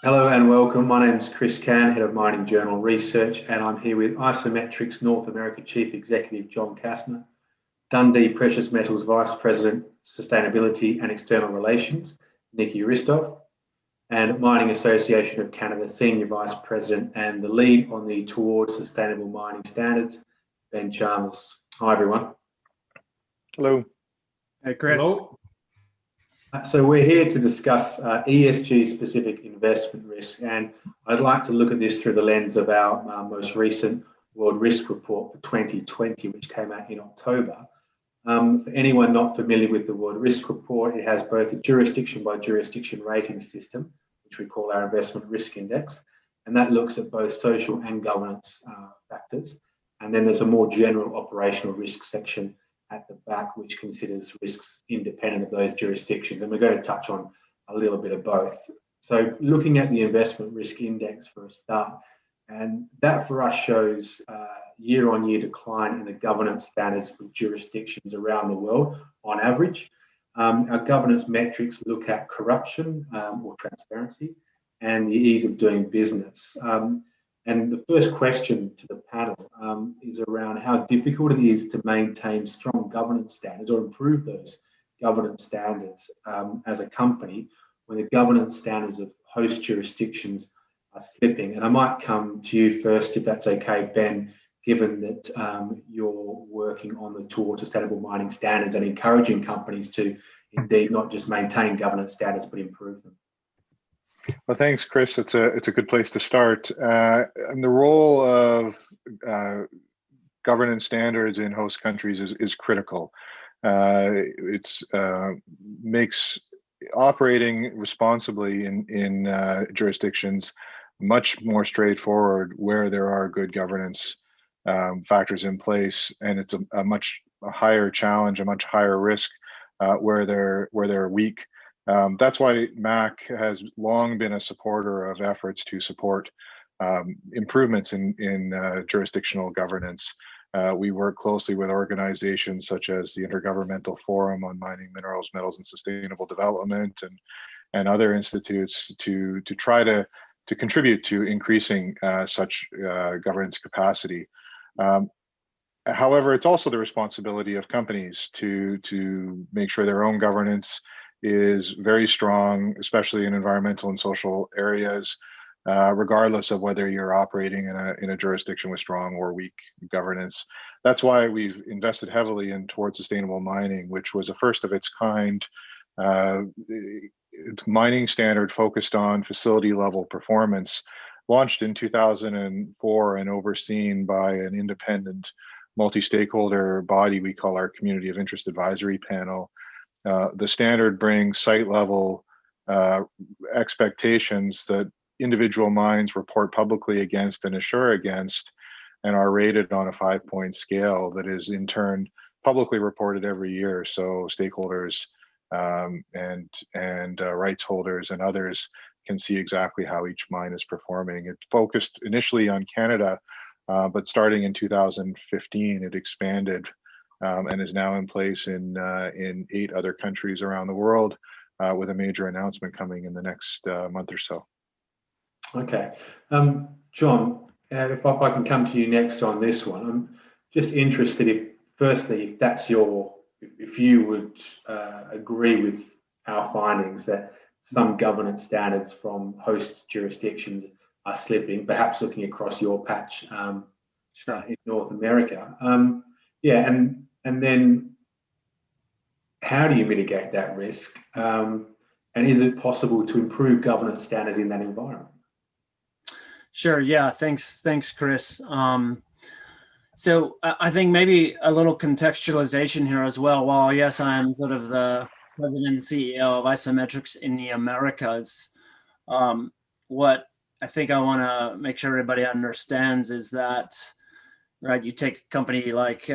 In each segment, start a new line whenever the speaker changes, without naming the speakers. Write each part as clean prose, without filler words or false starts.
Hello and welcome. My name is Chris Can, Head of Mining Journal Research, and I'm here with IsoMetrix North America Chief Executive John Kastner, Dundee Precious Metals Vice President, Sustainability and External Relations, Nikki Ristov, and Mining Association of Canada Senior Vice President and the lead on the Towards Sustainable Mining Standards, Ben Chalmers. Hi, everyone.
Hello.
Hey, Chris.
Hello. So we're here to discuss ESG-specific investment risk, and I'd like to look at this through the lens of our most recent World Risk Report for 2020, which came out in October. For anyone not familiar with the World Risk Report, it has both a jurisdiction-by-jurisdiction rating system, which we call our Investment Risk Index, and that looks at both social and governance factors. And then there's a more general operational risk section at the back, which considers risks independent of those jurisdictions. And we're going to touch on a little bit of both. So looking at the investment risk index for a start, and that for us shows year-on-year decline in the governance standards for jurisdictions around the world on average. Our governance metrics look at corruption or transparency and the ease of doing business. And the first question to the panel is around how difficult it is to maintain strong governance standards or improve those governance standards as a company when the governance standards of host jurisdictions are slipping. And I might come to you first, if that's okay, Ben, given that you're working on the Towards Sustainable Mining Standards and encouraging companies to indeed not just maintain governance standards, but improve them.
Well, thanks, Chris. It's a good place to start. And the role of governance standards in host countries is critical. It's makes operating responsibly in jurisdictions much more straightforward where there are good governance factors in place, and it's a much higher challenge, a much higher risk where they're weak. That's why MAC has long been a supporter of efforts to support improvements in jurisdictional governance. We work closely with organizations such as the Intergovernmental Forum on Mining, Minerals, Metals, and Sustainable Development, and other institutes to try to contribute to increasing such governance capacity. However, it's also the responsibility of companies to make sure their own governance is very strong, especially in environmental and social areas, regardless of whether you're operating in a jurisdiction with strong or weak governance. That's why we've invested heavily in Towards Sustainable Mining, which was a first of its kind mining standard focused on facility level performance, launched in 2004 and overseen by an independent multi-stakeholder body we call our Community of Interest Advisory Panel. The standard brings site-level expectations that individual mines report publicly against and assure against, and are rated on a 5-point scale that is in turn publicly reported every year. So stakeholders and rights holders and others can see exactly how each mine is performing. It focused initially on Canada, but starting in 2015, it expanded and is now in place in 8 other countries around the world, with a major announcement coming in the next month or so.
Okay, John, if I can come to you next on this one, I'm just interested if you would agree with our findings that some governance standards from host jurisdictions are slipping, perhaps looking across your patch in North America. And then how do you mitigate that risk? And is it possible to improve governance standards in that environment?
Sure. Yeah. Thanks, Chris. So I think maybe a little contextualization here as well. While yes, I am sort of the president and CEO of IsoMetrix in the Americas, what I think I want to make sure everybody understands is that, right, you take a company like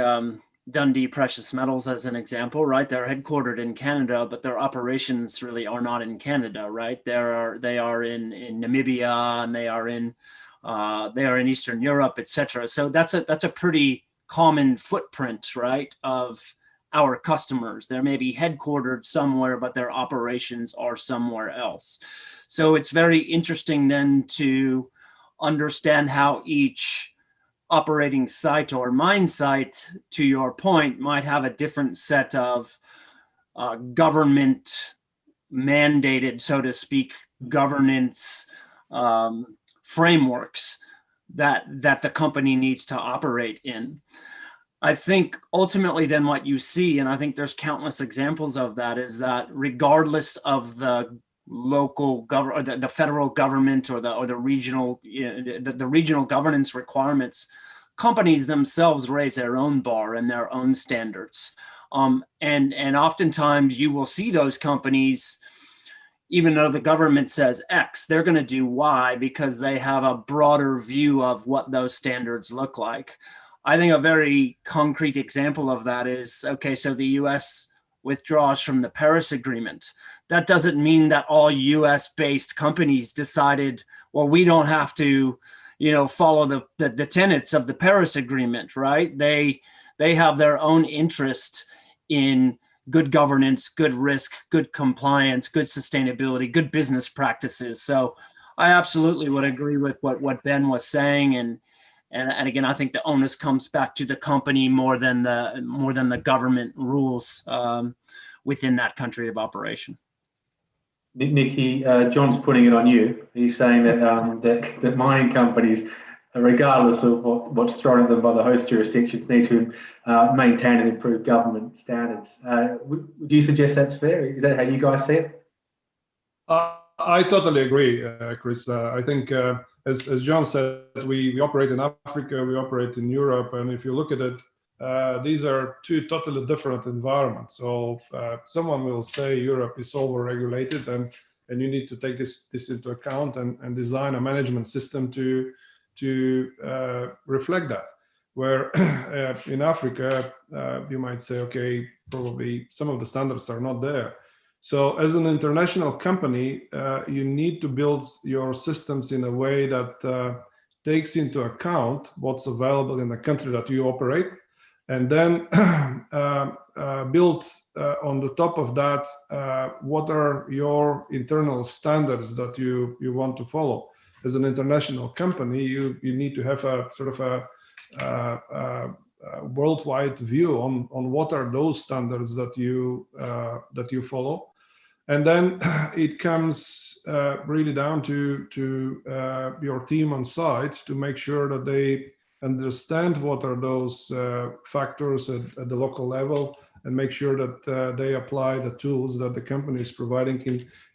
Dundee Precious Metals as an example, right? They're headquartered in Canada, but their operations really are not in Canada, right? They are in Namibia, and they are in Eastern Europe, etc. So that's a pretty common footprint, right, of our customers. They may be headquartered somewhere, but their operations are somewhere else. So it's very interesting then to understand how each operating site or mine site, to your point, might have a different set of government mandated, so to speak, governance frameworks that the company needs to operate in. I think ultimately then what you see, and I think there's countless examples of that, is that regardless of the local government, the federal government, or the regional, the regional governance requirements, companies themselves raise their own bar and their own standards. And oftentimes you will see those companies, even though the government says X, they're going to do Y because they have a broader view of what those standards look like. I think a very concrete example of that is, okay, so the US withdraws from the Paris Agreement. That doesn't mean that all US-based companies decided, well, we don't have to, follow the tenets of the Paris Agreement, right? They have their own interest in good governance, good risk, good compliance, good sustainability, good business practices. So I absolutely would agree with what Ben was saying. And again, I think the onus comes back to the company more than the government rules within that country of operation.
Nikki, John's putting it on you. He's saying that that mining companies, regardless of what's thrown at them by the host jurisdictions, need to maintain and improve government standards. Would you suggest that's fair? Is that how you guys see it?
I totally agree, Chris. I think, as John said, we operate in Africa, we operate in Europe, and if you look at it, these are two totally different environments. So someone will say Europe is over-regulated, and you need to take this into account and design a management system to reflect that. Where in Africa, you might say, okay, probably some of the standards are not there. So as an international company, you need to build your systems in a way that takes into account what's available in the country that you operate, and then build on the top of that, what are your internal standards that you want to follow. As an international company, you need to have a sort of a worldwide view on what are those standards that you follow. And then it comes really down to your team on site to make sure that they understand what are those factors at the local level, and make sure that they apply the tools that the company is providing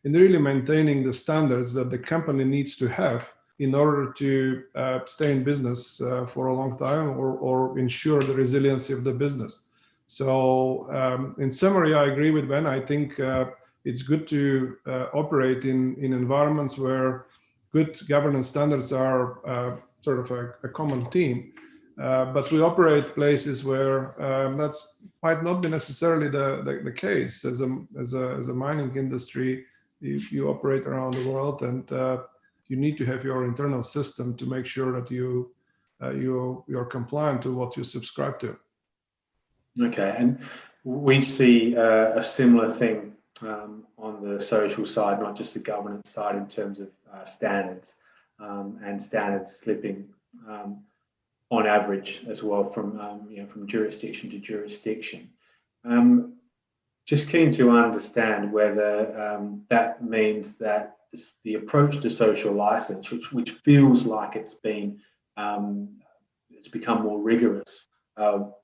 in really maintaining the standards that the company needs to have in order to stay in business for a long time, or ensure the resiliency of the business. So in summary, I agree with Ben. I think it's good to operate in environments where good governance standards are sort of a common theme. But we operate places where that's might not be necessarily the case. As a mining industry, you operate around the world, and you need to have your internal system to make sure that you're compliant to what you subscribe to.
Okay, and we see a similar thing on the social side, not just the governance side, in terms of standards and standards slipping on average as well from jurisdiction to jurisdiction. Just keen to understand whether that means that the approach to social license, which feels like it's become more rigorous,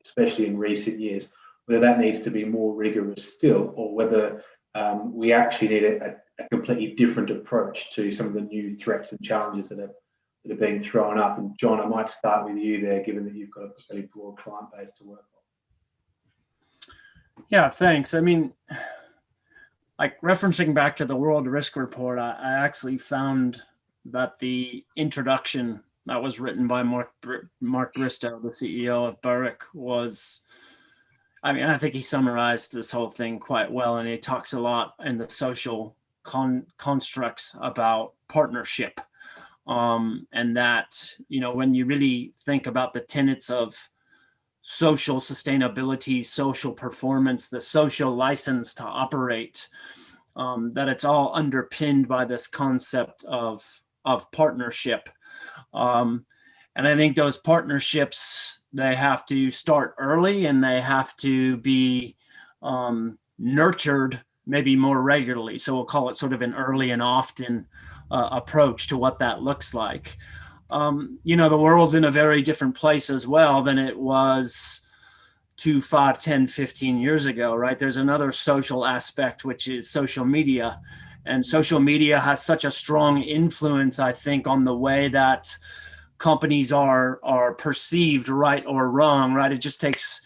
especially in recent years, whether that needs to be more rigorous still, or whether we actually need a completely different approach to some of the new threats and challenges that are being thrown up. And John, I might start with you there, given that you've got a fairly broad client base to work on.
Yeah, thanks. I mean, like referencing back to the World Risk Report, I actually found that the introduction that was written by Mark Bristow, the CEO of Barrick, was, I mean, I think he summarized this whole thing quite well, and he talks a lot in the social constructs about partnership. And that, when you really think about the tenets of social sustainability, social performance, the social license to operate, that it's all underpinned by this concept of partnership. And I think those partnerships, they have to start early and they have to be nurtured maybe more regularly. So we'll call it sort of an early and often approach to what that looks like. The world's in a very different place as well than it was 2, 5, 10, 15 years ago, right? There's another social aspect, which is social media. And social media has such a strong influence, I think, on the way that companies are perceived, right or wrong, right? It just takes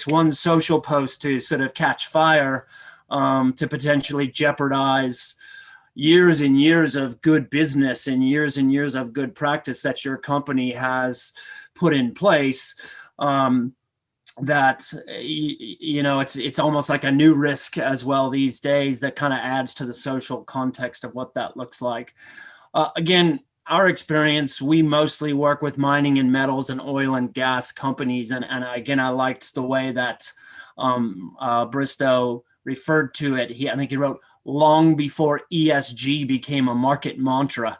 one social post to sort of catch fire, to potentially jeopardize years and years of good business and years of good practice that your company has put in place. That it's almost like a new risk as well these days that kind of adds to the social context of what that looks like. Again, our experience, we mostly work with mining and metals and oil and gas companies, and again, I liked the way that Bristow referred to it. I think he wrote, long before ESG became a market mantra.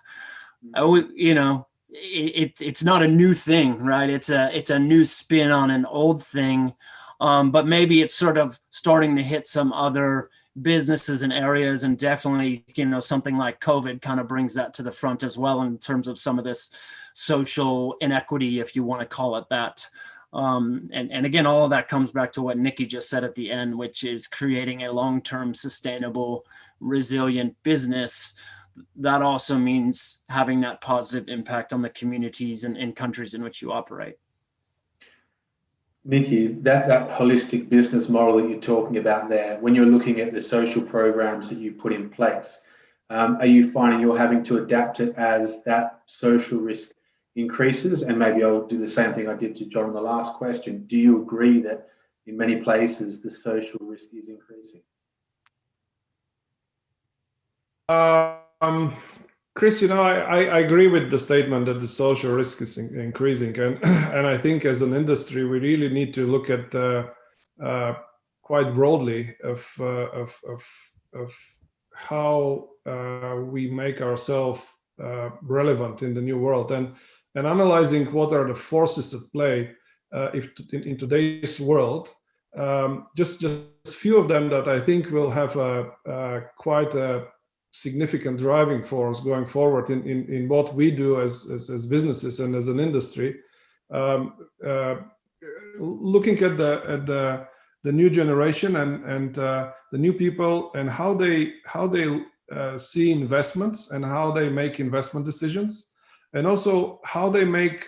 It's not a new thing, right? It's a new spin on an old thing, but maybe it's sort of starting to hit some other businesses and areas, and definitely, something like COVID kind of brings that to the front as well in terms of some of this social inequity, if you want to call it that. And again, all of that comes back to what Nikki just said at the end, which is creating a long-term, sustainable, resilient business. That also means having that positive impact on the communities and countries in which you operate.
Nikki, that holistic business model that you're talking about there, when you're looking at the social programs that you put in place, are you finding you're having to adapt it as that social risk increases? And maybe I'll do the same thing I did to John in the last question. Do you agree that in many places the social risk is increasing?
Chris, I agree with the statement that the social risk is increasing, and I think as an industry we really need to look at quite broadly of how we make ourselves relevant in the new world, and analyzing what are the forces at play in today's world. Just few of them that I think will have quite a significant driving force going forward in what we do as businesses and as an industry. Looking at the new generation and the new people and how they see investments and how they make investment decisions, and also how they make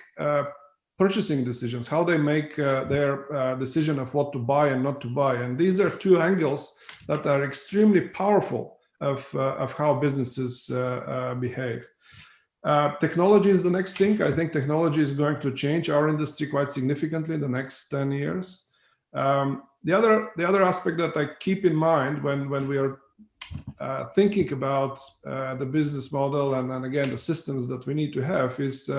purchasing decisions, how they make their decision of what to buy and not to buy. And these are two angles that are extremely powerful of how businesses behave. Technology is the next thing. I think technology is going to change our industry quite significantly in the next 10 years. The other aspect that I keep in mind when we are thinking about the business model and again the systems that we need to have is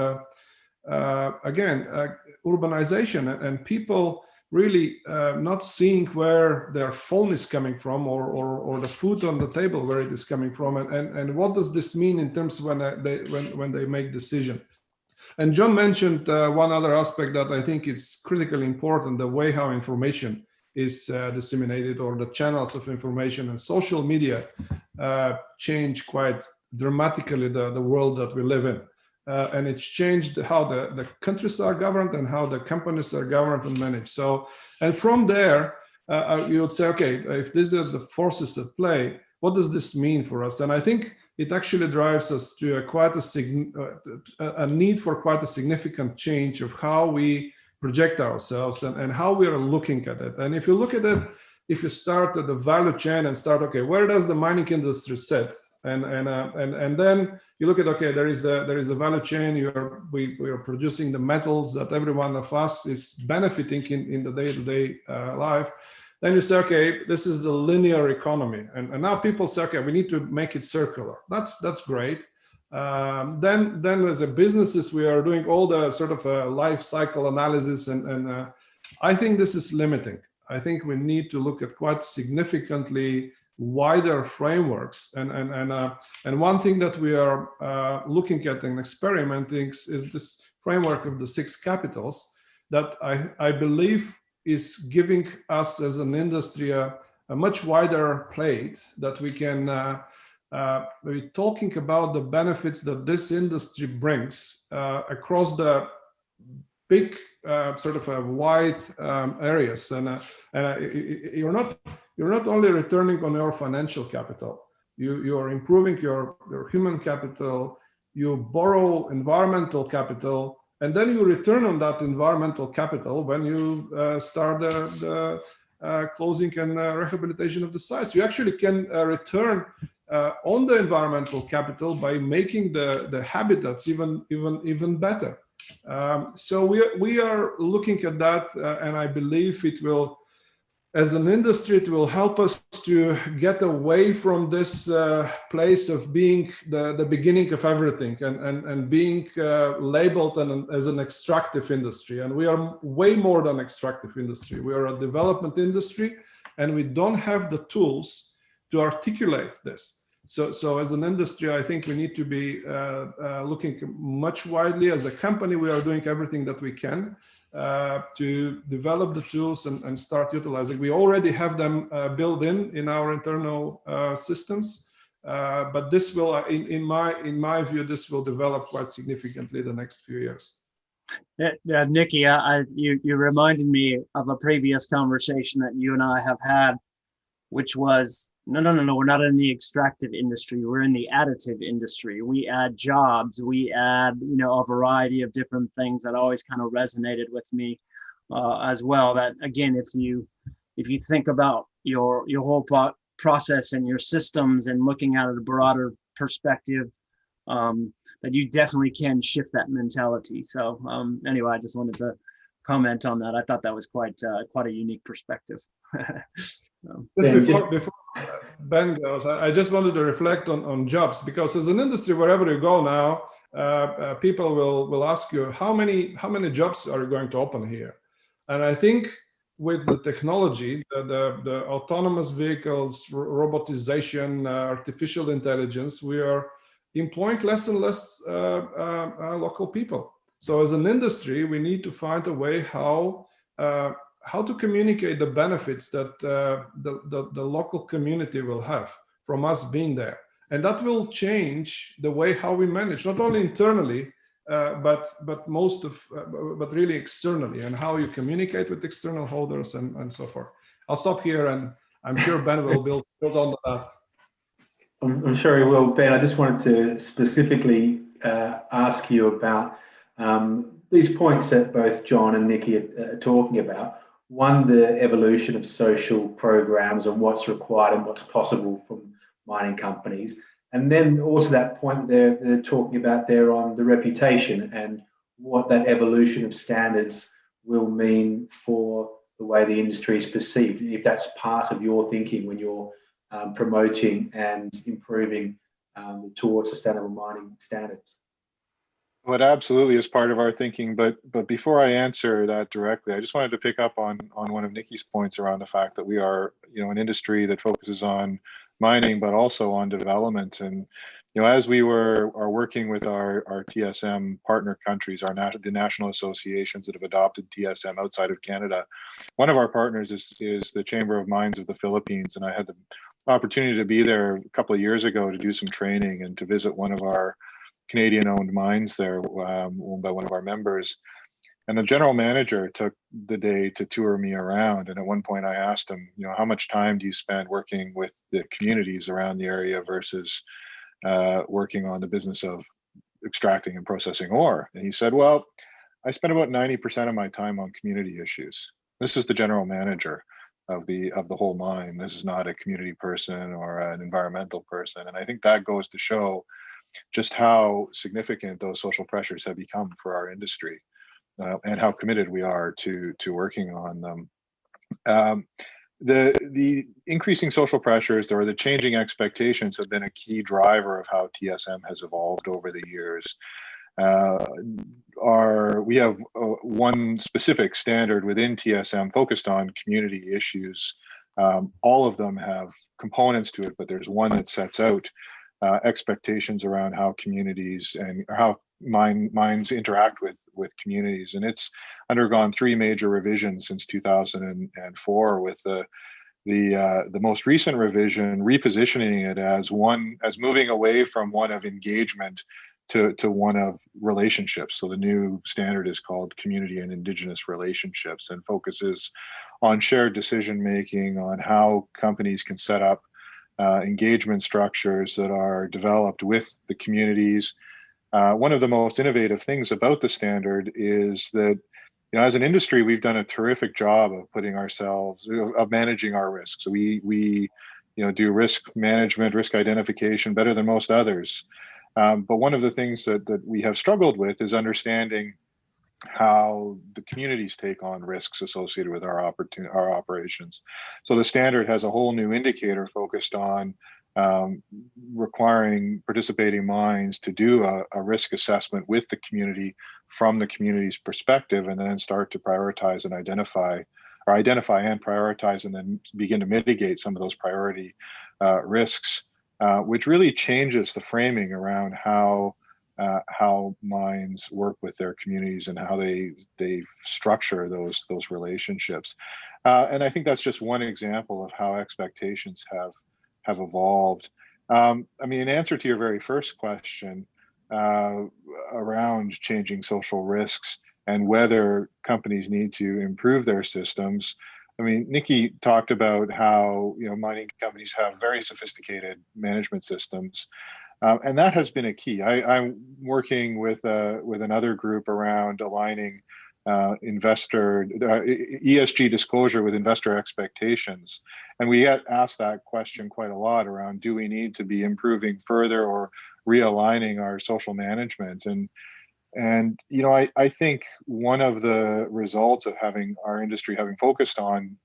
urbanization and people really not seeing where their phone is coming from or the food on the table where it is coming from, and what does this mean in terms of when they make decision. And John mentioned one other aspect that I think is critically important: the way how information is disseminated, or the channels of information. And social media change quite dramatically the world that we live in. And it's changed how the countries are governed and how the companies are governed and managed. So, and from there, you would say, okay, if these are the forces at play, what does this mean for us? And I think it actually drives us to a need for quite a significant change of how we project ourselves and how we are looking at it. And if you look at it, if you start at the value chain and start, okay, where does the mining industry sit? And then you look at, okay, there is a value chain. We are producing the metals that every one of us is benefiting in the day-to-day life. Then you say, okay, this is the linear economy, and now people say, okay, we need to make it circular. That's great. Then as a businesses, we are doing all the sort of life cycle analysis and I think this is limiting. I think we need to look at quite significantly wider frameworks. And one thing that we are looking at and experimenting is this framework of the 6 capitals that I believe is giving us as an industry a much wider plate that we can be talking about the benefits that this industry brings across the big sort of wide areas. And you're not only returning on your financial capital, you're improving your human capital, you borrow environmental capital, and then you return on that environmental capital when you start the closing and rehabilitation of the sites. You actually can return on the environmental capital by making the habitats even better. So we are looking at that, and I believe it will, as an industry, it will help us to get away from this place of being the beginning of everything and being labeled as an extractive industry. And we are way more than extractive industry. We are a development industry, and we don't have the tools to articulate this. So as an industry, I think we need to be looking much widely. As a company, we are doing everything that we can to develop the tools and start utilizing. We already have them built in our internal systems, but this will, in my view, this will develop quite significantly the next few years.
Yeah, Nikki, you reminded me of a previous conversation that you and I have had, which was, no, we're not in the extractive industry. We're in the additive industry. We add jobs. We add, a variety of different things that always kind of resonated with me as well. That again, if you think about your whole process and your systems and looking at a broader perspective, that you definitely can shift that mentality. So anyway, I just wanted to comment on that. I thought that was quite a unique perspective.
Before Ben goes, I just wanted to reflect on jobs, because as an industry, wherever you go now, people will ask you, how many jobs are you going to open here? And I think with the technology, the autonomous vehicles, robotization, artificial intelligence, we are employing less and less local people. So as an industry, we need to find a way how to communicate the benefits that the local community will have from us being there. And that will change the way how we manage, not only internally, but really externally, and how you communicate with external holders and so forth. I'll stop here, and I'm sure Ben will build on that.
I'm sure he will. Ben, I just wanted to specifically ask you about these points that both John and Nikki are talking about. One, the evolution of social programs and what's required and what's possible from mining companies. And then also that point they're talking about there on the reputation and what that evolution of standards will mean for the way the industry is perceived, if that's part of your thinking when you're promoting and improving towards sustainable mining standards.
Well, it absolutely is part of our thinking, but before I answer that directly, I just wanted to pick up on one of Nikki's points around the fact that we are, an industry that focuses on mining, but also on development. And as we are working with our TSM partner countries, the national associations that have adopted TSM outside of Canada, one of our partners is the Chamber of Mines of the Philippines, and I had the opportunity to be there a couple of years ago to do some training and to visit one of our Canadian-owned mines there, owned by one of our members. And the general manager took the day to tour me around. And at one point I asked him, how much time do you spend working with the communities around the area versus working on the business of extracting and processing ore? And he said, well, I spend about 90% of my time on community issues. This is the general manager of the whole mine. This is not a community person or an environmental person. And I think that goes to show just how significant those social pressures have become for our industry, and how committed we are to working on them. The increasing social pressures or the changing expectations have been a key driver of how TSM has evolved over the years. we have one specific standard within TSM focused on community issues. All of them have components to it, but there's one that sets out expectations around how communities and how mines interact with communities, and it's undergone 3 major revisions since 2004, with the most recent revision repositioning it as moving away from one of engagement to one of relationships. So the new standard is called Community and Indigenous Relationships, and focuses on shared decision making, on how companies can set up engagement structures that are developed with the communities. One of the most innovative things about the standard is that, as an industry, we've done a terrific job of managing our risks. We do risk management, risk identification better than most others. But one of the things that we have struggled with is understanding how the communities take on risks associated with our operations. So the standard has a whole new indicator focused on requiring participating mines to do a risk assessment with the community from the community's perspective, and then start to prioritize and identify and prioritize, and then begin to mitigate some of those priority risks, which really changes the framing around how mines work with their communities and how they structure those relationships. And I think that's just one example of how expectations have evolved. In answer to your very first question around changing social risks and whether companies need to improve their systems, Nikki talked about how mining companies have very sophisticated management systems. And that has been a key. I'm working with another group around aligning ESG disclosure with investor expectations. And we get asked that question quite a lot around, do we need to be improving further or realigning our social management? And I think one of the results of having our industry having focused on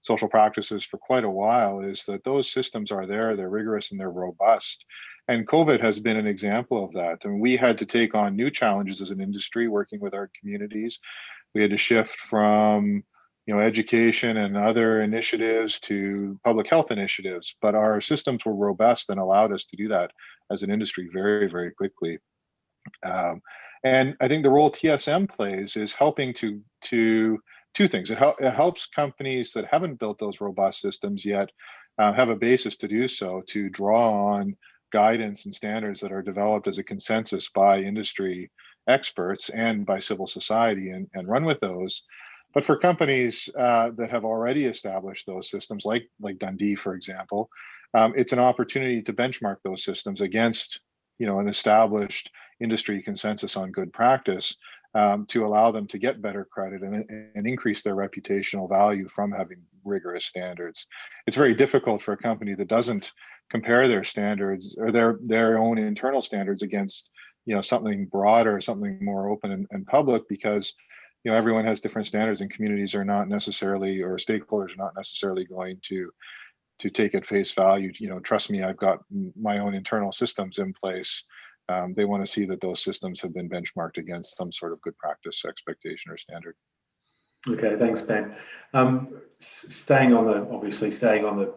social practices for quite a while is that those systems are there, they're rigorous and they're robust. And COVID has been an example of that. And we had to take on new challenges as an industry working with our communities. We had to shift from education and other initiatives to public health initiatives, but our systems were robust and allowed us to do that as an industry very, very quickly. And I think the role TSM plays is helping to two things. It helps companies that haven't built those robust systems yet have a basis to do so, to draw on guidance and standards that are developed as a consensus by industry experts and by civil society, and run with those. But for companies that have already established those systems, like Dundee, for example, it's an opportunity to benchmark those systems against an established industry consensus on good practice, to allow them to get better credit and increase their reputational value from having rigorous standards. It's very difficult for a company that doesn't compare their standards or their own internal standards against something broader, something more open and public, because everyone has different standards, and communities are not necessarily, or stakeholders are not necessarily going to take at face value. Trust me, I've got my own internal systems in place. They want to see that those systems have been benchmarked against some sort of good practice expectation or standard.
Okay, thanks, Ben. Staying on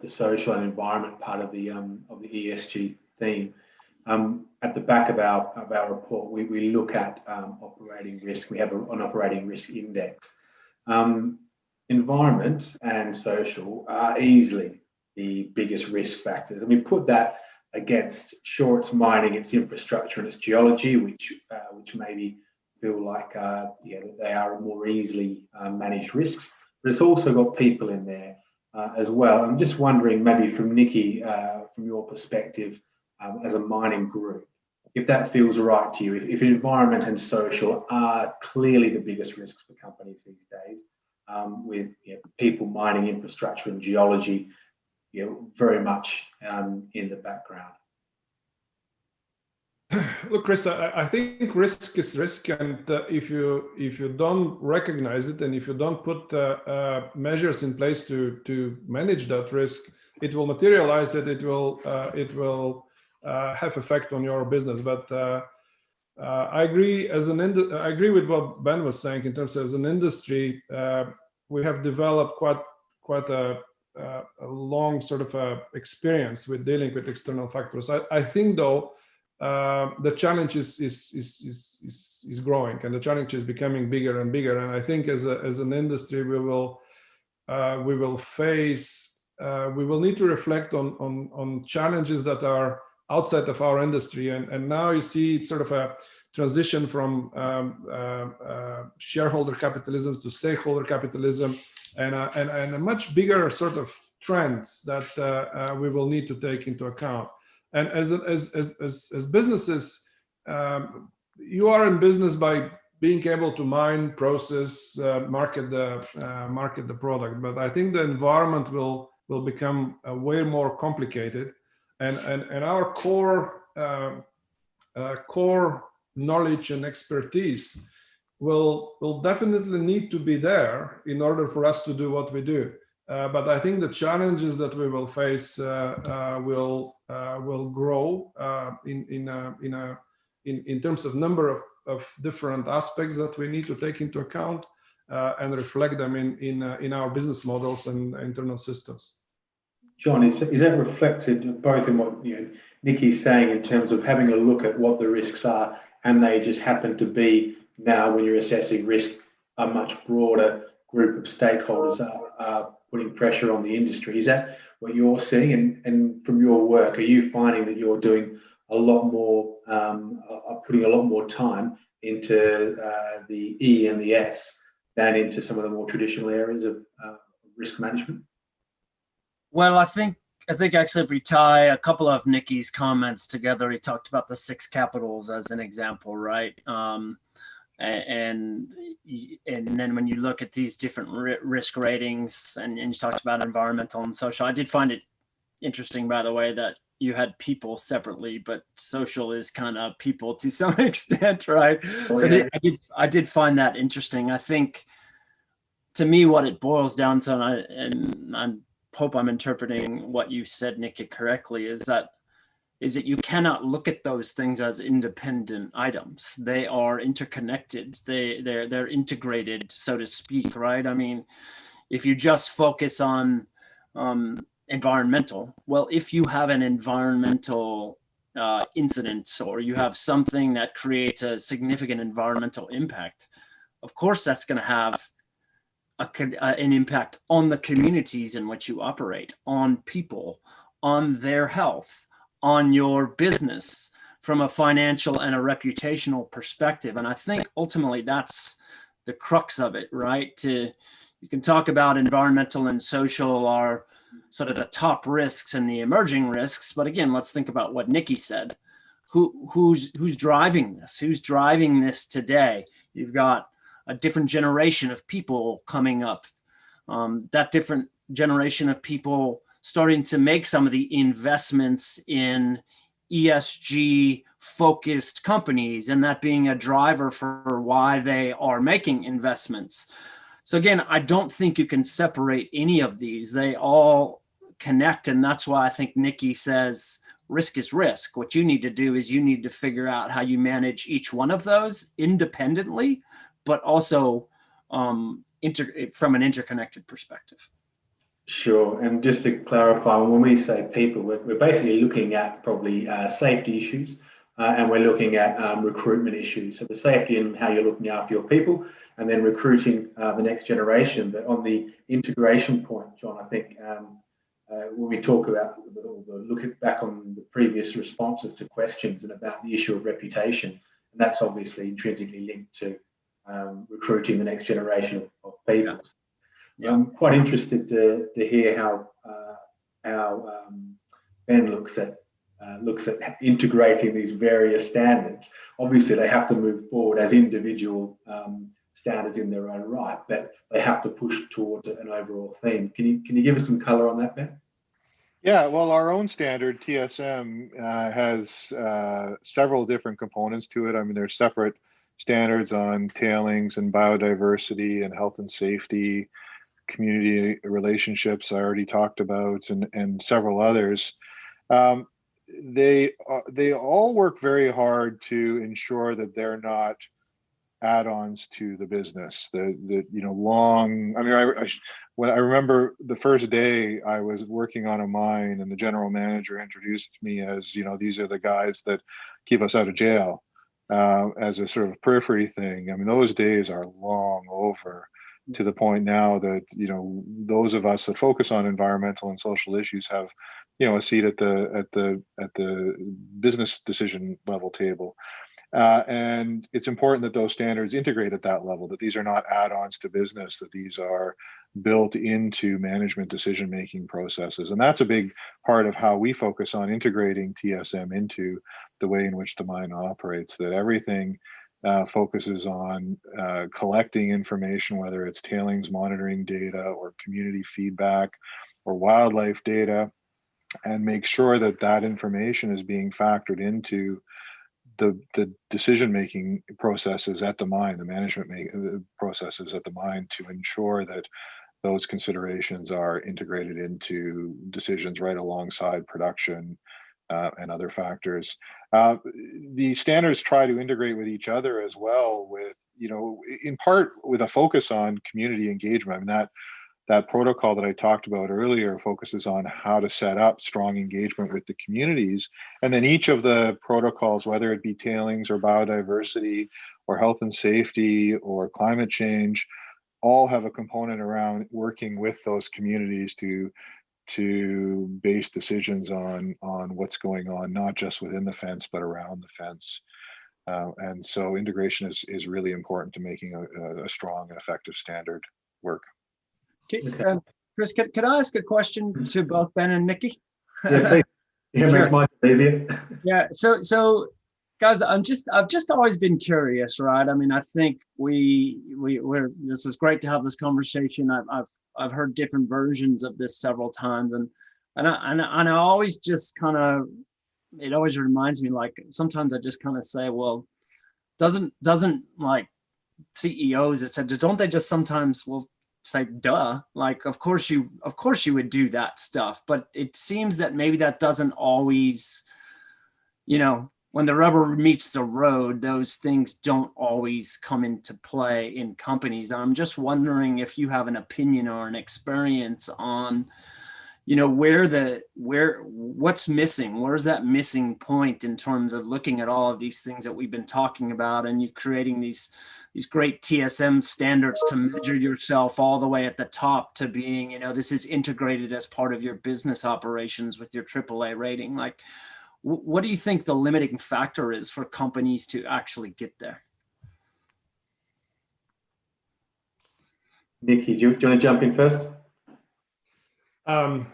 the social and environment part of the ESG theme, at the back of our report, we look at operating risk. We have an operating risk index. Environment and social are easily the biggest risk factors. And we put that against, sure, it's mining, its infrastructure and its geology, which maybe feel like they are more easily managed risks, but it's also got people in there as well. I'm just wondering, maybe from Nikki, from your perspective as a mining group, if that feels right to you, if environment and social are clearly the biggest risks for companies these days, with people, mining, infrastructure and geology very much in the background.
Look, Chris, I think risk is risk, and if you don't recognize it, and if you don't put measures in place to manage that risk, it will materialize. It will have effect on your business. But I agree. I agree with what Ben was saying in terms of as an industry, we have developed quite a long sort of experience with dealing with external factors. I think though the challenge is growing, and the challenge is becoming bigger and bigger. And I think as an industry, we will need to reflect on challenges that are outside of our industry. And now you see sort of a transition from shareholder capitalism to stakeholder capitalism, and a much bigger sort of trends that we will need to take into account. And as businesses, you are in business by being able to mine, process, market the product. But I think the environment will become way more complicated, and our core knowledge and expertise will definitely need to be there in order for us to do what we do. But I think the challenges that we will face will grow in terms of number of different aspects that we need to take into account and reflect them in our business models and internal systems.
John, is that reflected both in what Nikki's saying in terms of having a look at what the risks are, and they just happen to be now when you're assessing risk, a much broader group of stakeholders are putting pressure on the industry? Is that what you're seeing? And from your work, are you finding that you're doing a lot more, putting a lot more time into the E and the S than into some of the more traditional areas of risk management?
Well, I think actually if we tie a couple of Nikki's comments together, he talked about the 6 capitals as an example, right? And then when you look at these different risk ratings, and you talked about environmental and social, I did find it interesting, by the way, that you had people separately, but social is kind of people to some extent, right? Oh, so yeah. I did find that interesting. I think to me what it boils down to, and I hope I'm interpreting what you said, Nikki, correctly, is that you cannot look at those things as independent items. They are interconnected. They're integrated, so to speak, right? I mean, if you just focus on environmental, well, if you have an environmental incident, or you have something that creates a significant environmental impact, of course that's going to have an impact on the communities in which you operate, on people, on their health, on your business from a financial and a reputational perspective. And I think ultimately that's the crux of it, right? You can talk about environmental and social are sort of the top risks and the emerging risks. But again, let's think about what Nikki said. Who's driving this? Who's driving this today? You've got a different generation of people coming up. That different generation of people starting to make some of the investments in ESG focused companies, and that being a driver for why they are making investments. So again, I don't think you can separate any of these. They all connect, and that's why I think Nikki says risk is risk. What you need to do is you need to figure out how you manage each one of those independently, but also from an interconnected perspective.
Sure. And just to clarify, when we say people, we're basically looking at probably safety issues, and we're looking at recruitment issues. So the safety and how you're looking after your people, and then recruiting the next generation. But on the integration point, John, I think when we talk about look back on the previous responses to questions and about the issue of reputation, and that's obviously intrinsically linked to recruiting the next generation of people. Yeah. I'm quite interested to hear how Ben looks at integrating these various standards. Obviously, they have to move forward as individual standards in their own right, but they have to push towards an overall theme. Can you give us some color on that, Ben?
Yeah, well, our own standard TSM has several different components to it. I mean, there's separate standards on tailings and biodiversity and health and safety, community relationships I already talked about, and several others. they all work very hard to ensure that they're not add-ons to the business. Long. I mean, when I remember the first day I was working on a mine, and the general manager introduced me as, these are the guys that keep us out of jail, as a sort of periphery thing. I mean, those days are long over, to the point now that those of us that focus on environmental and social issues have a seat at the business decision level table. And it's important that those standards integrate at that level, that these are not add-ons to business, that these are built into management decision-making processes. And that's a big part of how we focus on integrating TSM into the way in which the mine operates, that everything focuses on collecting information, whether it's tailings monitoring data or community feedback or wildlife data, and make sure that that information is being factored into the decision-making processes at the mine, the management processes at the mine, to ensure that those considerations are integrated into decisions right alongside production and other factors. The standards try to integrate with each other as well, with, in part with a focus on community engagement. I mean, that protocol that I talked about earlier focuses on how to set up strong engagement with the communities. And then each of the protocols, whether it be tailings or biodiversity or health and safety or climate change, all have a component around working with those communities to base decisions on what's going on, not just within the fence, but around the fence. And so integration is really important to making a strong and effective standard work.
Okay. Chris, could I ask a question to both Ben and Nikki?
Yeah, please. Yeah,
Sure.
makes mine easier.
Yeah. So guys, I've just always been curious, right? I mean, I think we're this is great to have this conversation. I've heard different versions of this several times, and I always just kind of, it always reminds me, like, sometimes I just kind of say, well, doesn't like CEOs, etc., don't they just sometimes say, duh, like, of course you would do that stuff. But it seems that maybe that doesn't always, when the rubber meets the road, those things don't always come into play in companies. I'm just wondering if you have an opinion or an experience on, what's missing? Where's that missing point in terms of looking at all of these things that we've been talking about, and you creating these great TSM standards to measure yourself all the way at the top to being, this is integrated as part of your business operations with your AAA rating. Like, what do you think the limiting factor is for companies to actually get there?
Nikki, do you want to jump in first?
I'm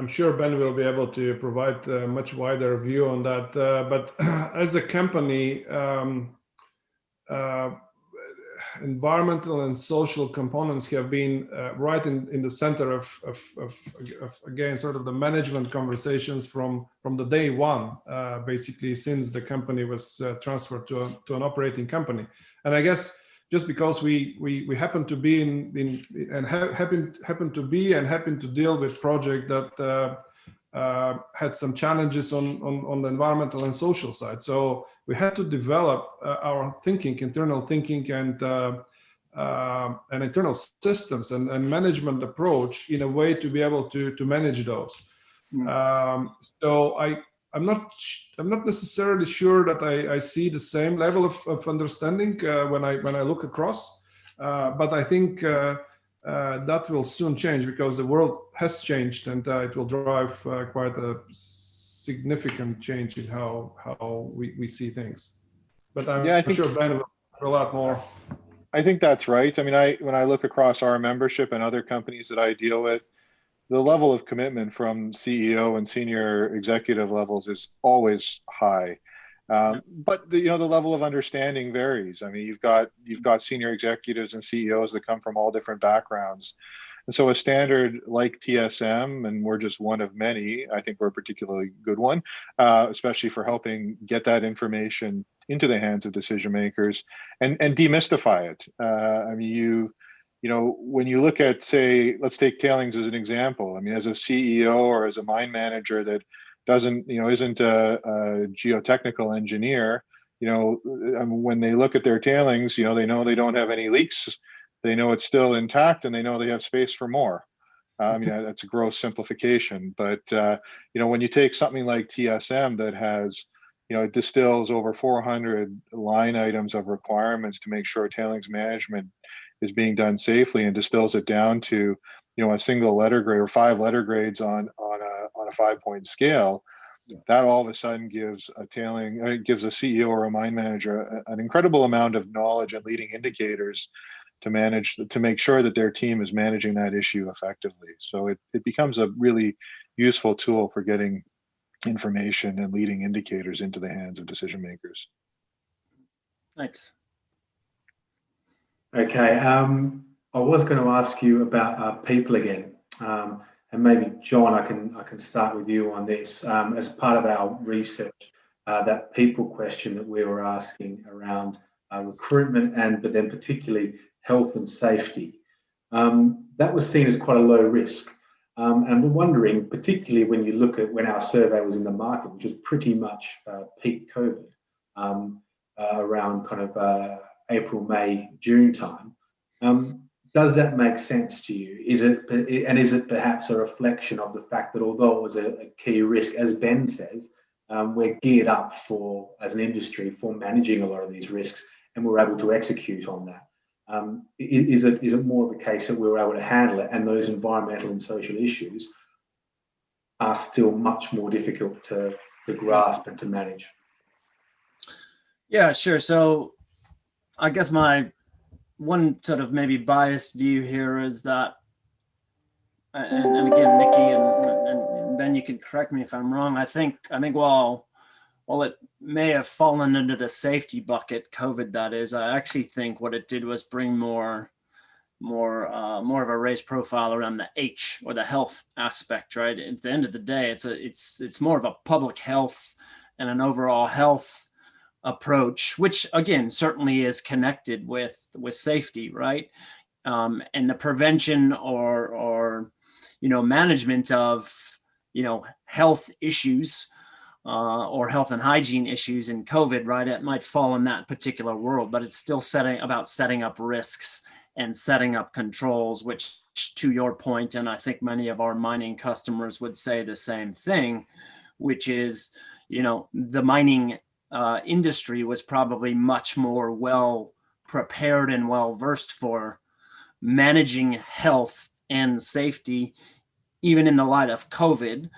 sure Ben will be able to provide a much wider view on that. But as a company, environmental and social components have been right in the center of again, sort of the management conversations from the day one, basically, since the company was transferred to an operating company. And I guess just because we happen to be happen to deal with project that had some challenges on the environmental and social side. So we had to develop our internal thinking and internal systems and management approach in a way to be able to manage those. So I'm not necessarily sure that I see the same level of understanding when I look across, but I think that will soon change, because the world has changed, and it will drive quite a significant change in how we see things. But I'm sure Ben will a lot more.
I think that's right. I mean, when I look across our membership and other companies that I deal with, the level of commitment from CEO and senior executive levels is always high. But the level of understanding varies. I mean, you've got senior executives and CEOs that come from all different backgrounds. And so a standard like TSM, and we're just one of many, I think we're a particularly good one, especially for helping get that information into the hands of decision makers and demystify it. I mean, when you look at, say, let's take tailings as an example. I mean, as a CEO or as a mine manager that isn't a geotechnical engineer, when they look at their tailings, they know they don't have any leaks, they know it's still intact, and they know they have space for more. That's a gross simplification, but when you take something like TSM that has, it distills over 400 line items of requirements to make sure tailings management is being done safely, and distills it down to, a single letter grade or 5 letter grades on a 5-point scale. That all of a sudden gives a CEO or a mine manager an incredible amount of knowledge and leading indicators to make sure that their team is managing that issue effectively. So it becomes a really useful tool for getting information and leading indicators into the hands of decision makers.
Thanks.
Okay, I was going to ask you about people again, and maybe John, I can start with you on this. As part of our research, that people question that we were asking around recruitment, but then particularly health and safety, that was seen as quite a low risk. And we're wondering, particularly when you look at when our survey was in the market, which was pretty much peak COVID, around kind of April, May, June time. Does that make sense to you? Is it perhaps a reflection of the fact that although it was a key risk, as Ben says, we're geared up as an industry for managing a lot of these risks, and we're able to execute on that? Is it more of a case that we were able to handle it, and those environmental and social issues are still much more difficult to grasp and to manage?
Yeah, sure. So I guess my one sort of maybe biased view here is that, and again, Nikki and Ben, you can correct me if I'm wrong. I think while it may have fallen into the safety bucket, COVID that is, I actually think what it did was bring more of a raised profile around the H, or the health aspect, right? At the end of the day, it's more of a public health and an overall health approach, which again certainly is connected with safety, right? And the prevention or management of health issues or health and hygiene issues in COVID, right? It might fall in that particular world, but it's still setting up risks and setting up controls, which, to your point, and I think many of our mining customers would say the same thing, which is, the mining industry was probably much more well prepared and well versed for managing health and safety, even in the light of COVID,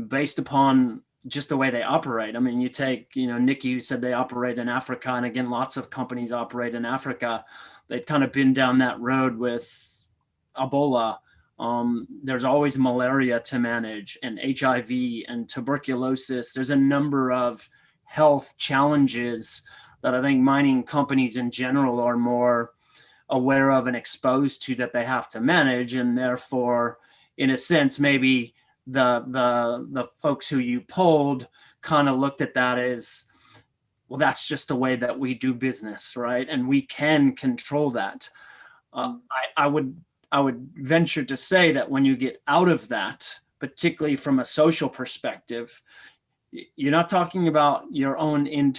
based upon just the way they operate. I mean, you take, Nikki, you said they operate in Africa, and again, lots of companies operate in Africa. They've kind of been down that road with Ebola. There's always malaria to manage, and HIV and tuberculosis. There's a number of health challenges that I think mining companies in general are more aware of and exposed to, that they have to manage. And therefore, in a sense, maybe the folks who you polled kind of looked at that as, well, that's just the way that we do business, right? And we can control that. I would venture to say that when you get out of that, particularly from a social perspective, you're not talking about your own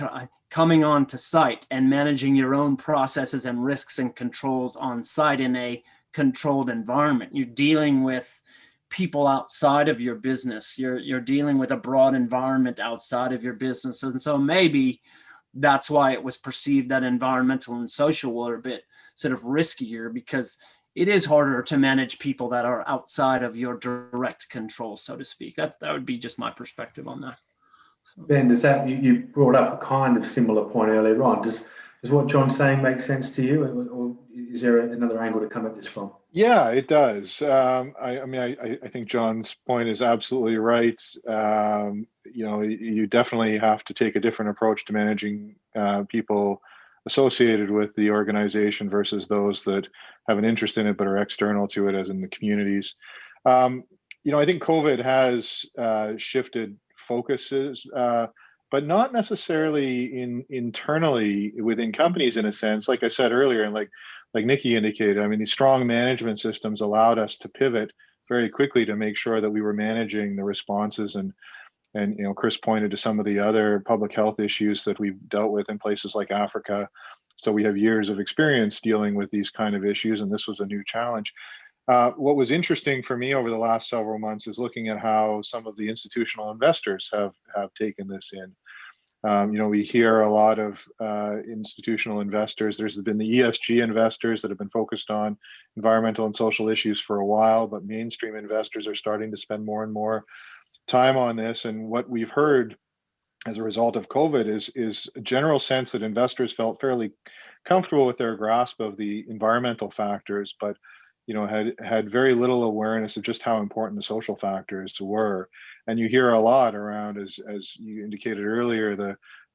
coming on to site and managing your own processes and risks and controls on site in a controlled environment. You're dealing with people outside of your business. You're dealing with a broad environment outside of your business. And so maybe that's why it was perceived that environmental and social were a bit sort of riskier, because it is harder to manage people that are outside of your direct control, so to speak. That would be just my perspective on that.
Ben, does that, you brought up a kind of similar point earlier on. Does what John's saying make sense to you, or is there another angle to come at this from?
Yeah, it does. I think John's point is absolutely right. You definitely have to take a different approach to managing people associated with the organization versus those that have an interest in it but are external to it, as in the communities. I think COVID has shifted focuses, but not necessarily internally within companies, in a sense. Like I said earlier, and like Nikki indicated, I mean, these strong management systems allowed us to pivot very quickly to make sure that we were managing the responses. And Chris pointed to some of the other public health issues that we've dealt with in places like Africa. So we have years of experience dealing with these kind of issues, and this was a new challenge. What was interesting for me over the last several months is looking at how some of the institutional investors have taken this in. We hear a lot of institutional investors. There's been the ESG investors that have been focused on environmental and social issues for a while, but mainstream investors are starting to spend more and more time on this. And what we've heard as a result of COVID is a general sense that investors felt fairly comfortable with their grasp of the environmental factors, but had very little awareness of just how important the social factors were. And you hear a lot around, as you indicated earlier,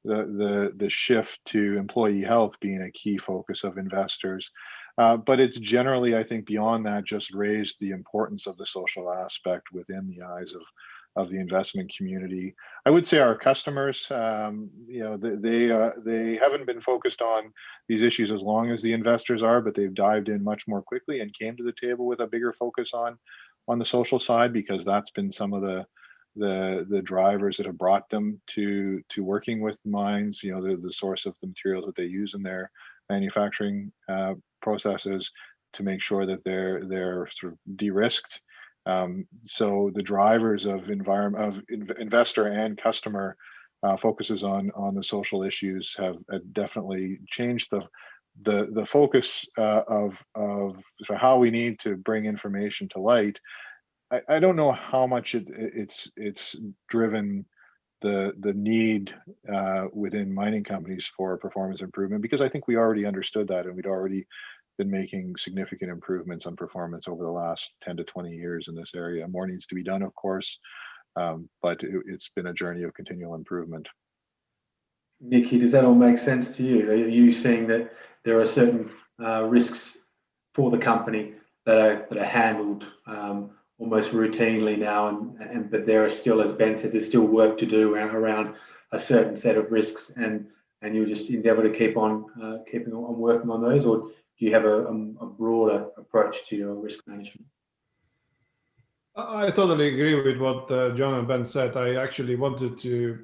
the shift to employee health being a key focus of investors. But it's generally, I think, beyond that, just raised the importance of the social aspect within the eyes of the investment community. I would say our customers, they haven't been focused on these issues as long as the investors are, but they've dived in much more quickly and came to the table with a bigger focus on the social side, because that's been some of the drivers that have brought them to working with mines. The source of the materials that they use in their manufacturing processes, to make sure that they're sort of de-risked. So the drivers of investor and customer focuses on the social issues have definitely changed the focus of how we need to bring information to light. I don't know how much it's driven the need within mining companies for performance improvement, because I think we already understood that, and we'd already been making significant improvements on performance over the last 10 to 20 years in this area. More needs to be done, of course, but it's been a journey of continual improvement.
Nikki, does that all make sense to you? Are you seeing that there are certain risks for the company that are handled almost routinely now, but there are still, as Ben says, there's still work to do around a certain set of risks, and you'll just endeavour to keep on working on those, or do you have a broader approach to your risk management?
I totally agree with what John and Ben said. I actually wanted to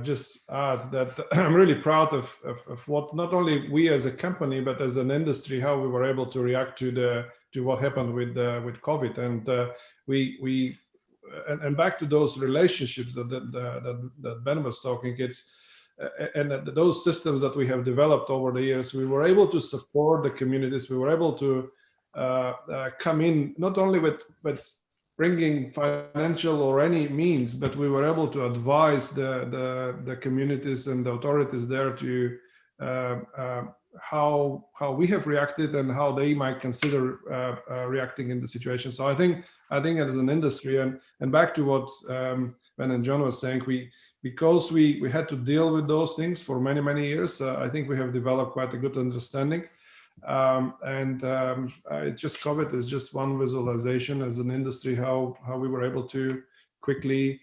just add that I'm really proud of what not only we as a company, but as an industry, how we were able to react to what happened with COVID, and we back to those relationships that Ben was talking. And those systems that we have developed over the years, we were able to support the communities. We were able to come in not only with bringing financial or any means, but we were able to advise the communities and the authorities there to how we have reacted and how they might consider reacting in the situation. So I think as an industry, and back to what Ben and John was saying, because we had to deal with those things for many years, I think we have developed quite a good understanding. Just COVID is just one visualization as an industry, how we were able to quickly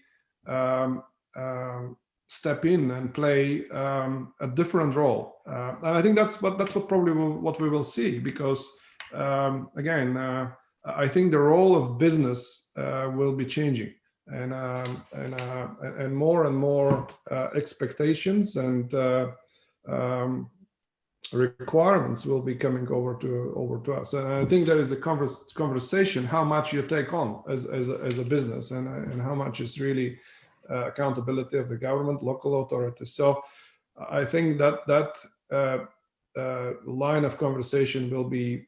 step in and play a different role. And I think that's what probably what we will see, because again, I think the role of business will be changing. And more and more expectations and requirements will be coming over to us. And I think there is a conversation how much you take on as a business, and how much is really accountability of the government, local authorities. So I think that line of conversation will be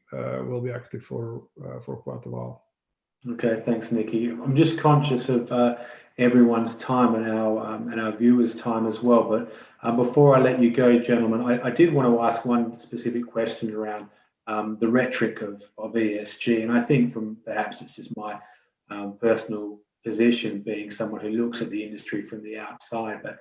active for quite a while.
Okay, thanks, Nikki. I'm just conscious of everyone's time and our viewers' time as well. But before I let you go, gentlemen, I did want to ask one specific question around the rhetoric of ESG, and I think perhaps it's just my personal position, being someone who looks at the industry from the outside. But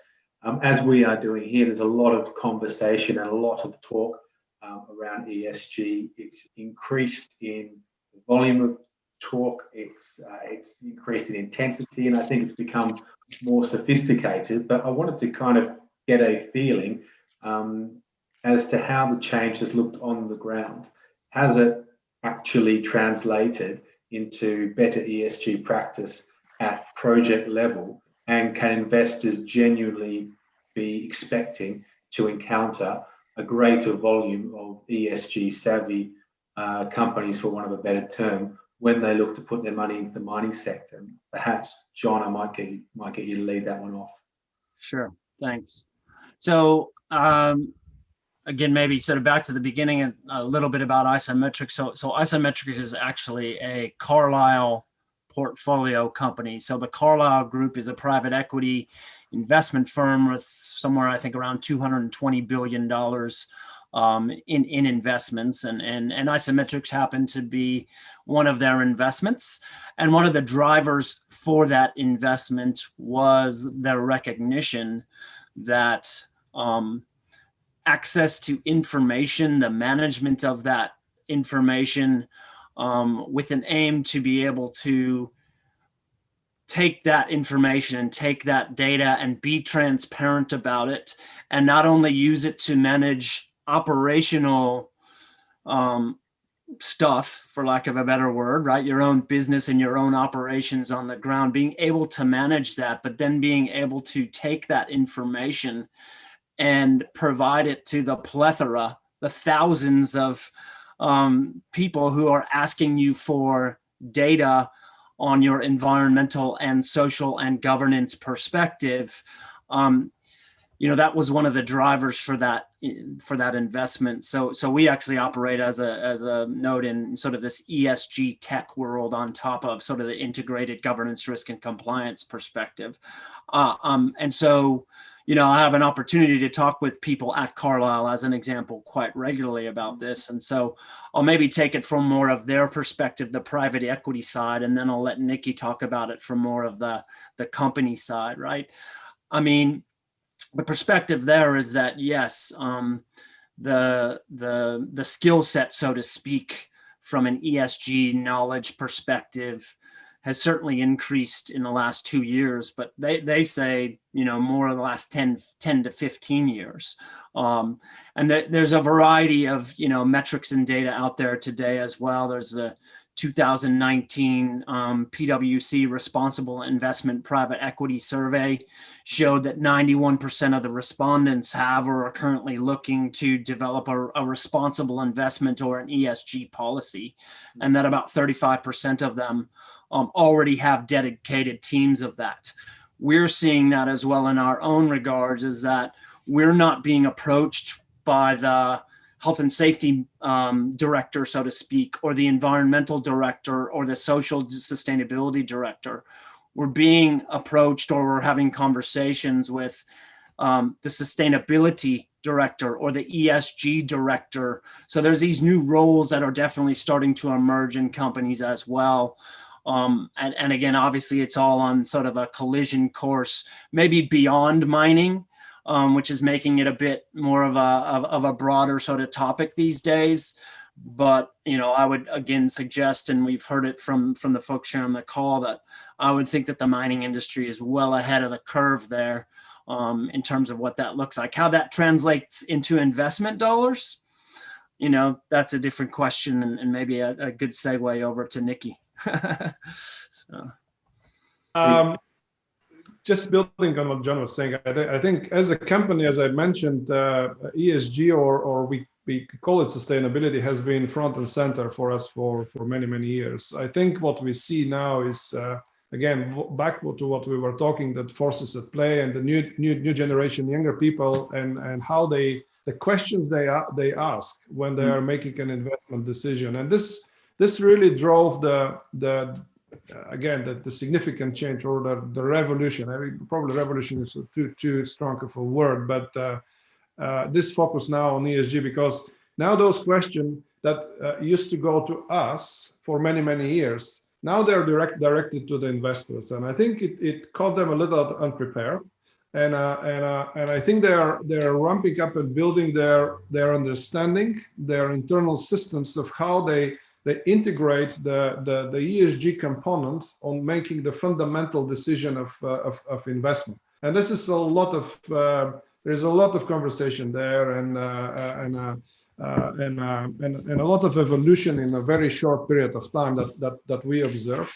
as we are doing here, there's a lot of conversation and a lot of talk around ESG. It's increased in the volume of talk, it's increased in intensity, and I think it's become more sophisticated. But I wanted to kind of get a feeling as to how the change has looked on the ground. Has it actually translated into better ESG practice at project level? And can investors genuinely be expecting to encounter a greater volume of ESG savvy companies, for want of a better term, when they look to put their money into the mining sector? Perhaps, John, I might get you to lead that one off.
Sure, thanks. So again, maybe sort of back to the beginning and a little bit about IsoMetrix. So IsoMetrix is actually a Carlyle portfolio company. So the Carlyle Group is a private equity investment firm with somewhere, I think, around $220 billion in investments, and IsoMetrix happened to be one of their investments. And one of the drivers for that investment was their recognition that access to information, the management of that information, with an aim to be able to take that information and take that data and be transparent about it, and not only use it to manage operational stuff, for lack of a better word, right? Your own business and your own operations on the ground, being able to manage that, but then being able to take that information and provide it to the plethora, the thousands of people who are asking you for data on your environmental and social and governance perspective. That was one of the drivers for that investment. So we actually operate as a node in sort of this ESG tech world on top of sort of the integrated governance, risk, and compliance perspective. And so, I have an opportunity to talk with people at Carlyle, as an example, quite regularly about this. And so I'll maybe take it from more of their perspective, the private equity side, and then I'll let Nikki talk about it from more of the company side, right? I mean, the perspective there is that, yes, the skill set, so to speak, from an ESG knowledge perspective has certainly increased in the last 2 years, but they say, more in the last 10 to 15 years. And there's a variety of, metrics and data out there today as well. There's the 2019 PwC Responsible Investment Private Equity Survey showed that 91% of the respondents have or are currently looking to develop a responsible investment or an ESG policy, and that about 35% of them already have dedicated teams of that. We're seeing that as well in our own regards, is that we're not being approached by the health and safety director, so to speak, or the environmental director or the social sustainability director. We're being approached, or we're having conversations with the sustainability director or the ESG director. So there's these new roles that are definitely starting to emerge in companies as well. And again, obviously it's all on sort of a collision course, maybe beyond mining, which is making it a bit more of a broader sort of topic these days. But, I would again suggest, and we've heard it from the folks here on the call, that I would think that the mining industry is well ahead of the curve there in terms of what that looks like. How that translates into investment dollars, that's a different question, and maybe a good segue over to Nikki.
Just building on what John was saying, I think as a company, as I mentioned, ESG or we call it sustainability, has been front and center for us for many, many years. I think what we see now is, again, back to what we were talking, that forces at play and the new generation, younger people, and how the questions they ask when they are making an investment decision. And this really drove the significant change, or the revolution. I mean, probably revolution is too strong of a word, but this focus now on ESG, because now those questions that used to go to us for many, many years, now they're directed to the investors. And I think it caught them a little unprepared. And I think they are ramping up and building their understanding, their internal systems of how they integrate the ESG component on making the fundamental decision of investment. And this is there's a lot of conversation there, and and a lot of evolution in a very short period of time that we observe.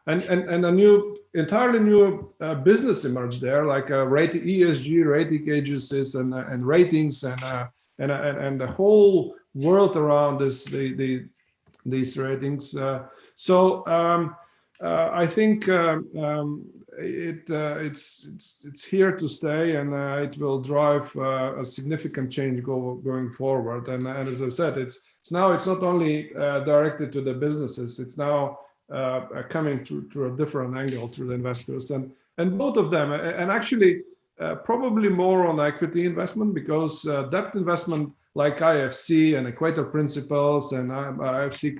And a entirely new business emerged there, like ESG rating agencies and ratings and the whole world around these ratings. I think it's here to stay, and it will drive a significant change going forward. And as I said, it's not only directed to the businesses. It's now coming through a different angle to the investors, and both of them, and actually probably more on equity investment, because debt investment like IFC and Equator Principles and IFC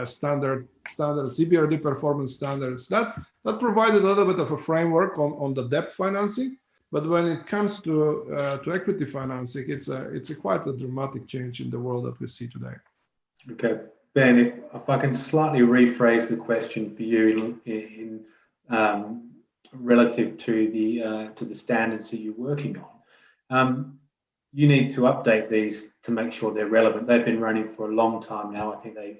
standard CBRD performance standards, that provided a little bit of a framework on the debt financing. But when it comes to equity financing, it's quite a dramatic change in the world that we see today.
Okay, Ben, if I can slightly rephrase the question for you in relative to the standards that you're working on, you need to update these to make sure they're relevant. They've been running for a long time now. I think they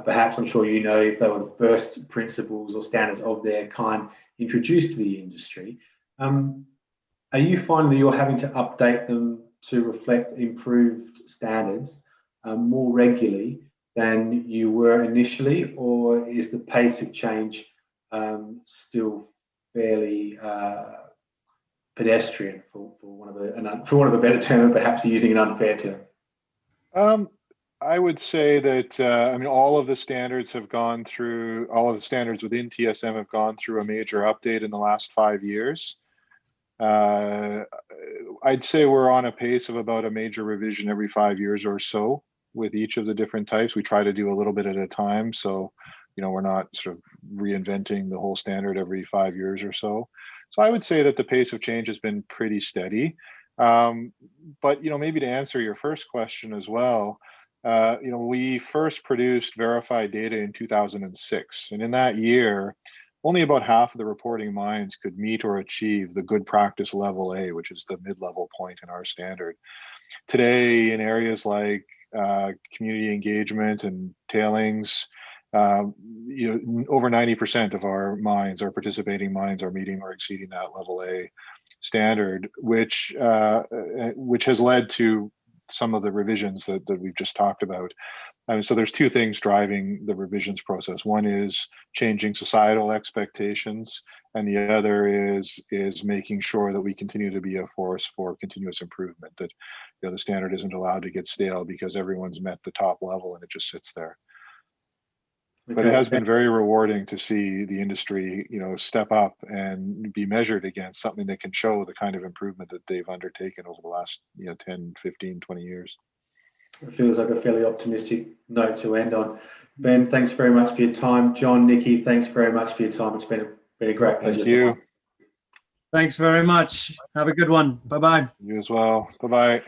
perhaps, I'm sure you know, if they were the first principles or standards of their kind introduced to the industry. Are you finding that you're having to update them to reflect improved standards more regularly than you were initially, or is the pace of change still fairly pedestrian, for want of a better term, perhaps using an unfair term?
I would say that all of the standards have gone through. All of the standards within TSM have gone through a major update in the last 5 years. I'd say we're on a pace of about a major revision every 5 years or so with each of the different types. We try to do a little bit at a time, so we're not sort of reinventing the whole standard every 5 years or so. So I would say that the pace of change has been pretty steady. But maybe to answer your first question as well, we first produced verified data in 2006, and in that year, only about half of the reporting mines could meet or achieve the good practice level A, which is the mid-level point in our standard. Today, in areas like community engagement and tailings, over 90% of our mines, our participating mines, are meeting or exceeding that level A standard, which has led to some of the revisions that we've just talked about. So there's two things driving the revisions process. One is changing societal expectations, and the other is making sure that we continue to be a force for continuous improvement, that the standard isn't allowed to get stale because everyone's met the top level and it just sits there. Okay. But it has been very rewarding to see the industry, step up and be measured against something that can show the kind of improvement that they've undertaken over the last 10, 15, 20 years.
It feels like a fairly optimistic note to end on. Ben, thanks very much for your time. John, Nikki, thanks very much for your time. It's been a great pleasure.
Thank you.
Thanks very much. Have a good one. Bye-bye.
You as well. Bye-bye.